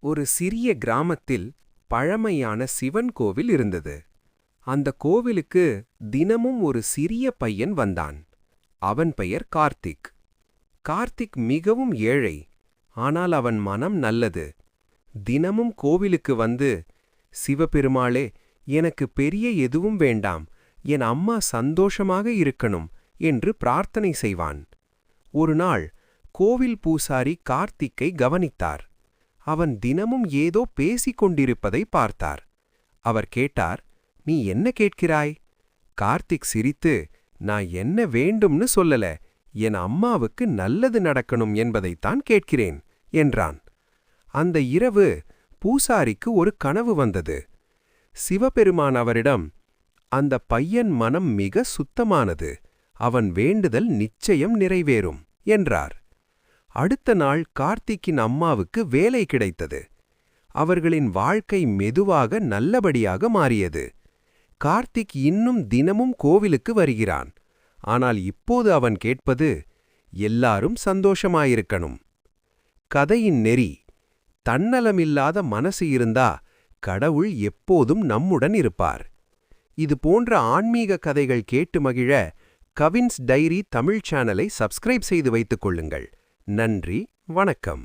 ஒரு சிறிய கிராமத்தில் பழமையான சிவன் கோவில் இருந்தது. அந்த கோவிலுக்கு தினமும் ஒரு சிறிய பையன் வந்தான். அவன் பெயர் கார்த்திக். கார்த்திக் மிகவும் ஏழை, ஆனால் அவன் மனம் நல்லது. தினமும் கோவிலுக்கு வந்து, சிவபெருமாளே, எனக்கு பெரிய எதுவும் வேண்டாம், என் அம்மா சந்தோஷமாக இருக்கணும் என்று பிரார்த்தனை செய்வான். ஒரு நாள் கோவில் பூசாரி கார்த்திக்கை கவனித்தார். அவன் தினமும் ஏதோ பேசிக் கொண்டிருப்பதை பார்த்தார். அவர் கேட்டார், நீ என்ன கேட்கிறாய்? கார்த்திக் சிரித்து, நான் என்ன வேண்டும்னு சொல்லல, என் அம்மாவுக்கு நல்லது நடக்கணும் என்பதைத்தான் கேட்கிறேன் என்றான். அந்த இரவு பூசாரிக்கு ஒரு கனவு வந்தது. சிவபெருமான் அவரிடம், அந்த பையன் மனம் மிக சுத்தமானது, அவன் வேண்டுதல் நிச்சயம் நிறைவேறும் என்றார். அடுத்த நாள் கார்த்திக்கின் அம்மாவுக்கு வேலை கிடைத்தது. அவர்களின் வாழ்க்கை மெதுவாக நல்லபடியாக மாறியது. கார்த்திக் இன்னும் தினமும் கோவிலுக்கு வருகிறான். ஆனால் இப்போது அவன் கேட்பது, எல்லாரும் சந்தோஷமாயிருக்கணும். கதையின் நெறி: தன்னலமில்லாத மனசு இருந்தா கடவுள் எப்போதும் நம்முடன் இருப்பார். இது போன்ற ஆன்மீக கதைகள் கேட்டு மகிழ கவின்ஸ் டைரி தமிழ் சேனலை சப்ஸ்கிரைப் செய்து வைத்துக் கொள்ளுங்கள். நன்றி, வணக்கம்.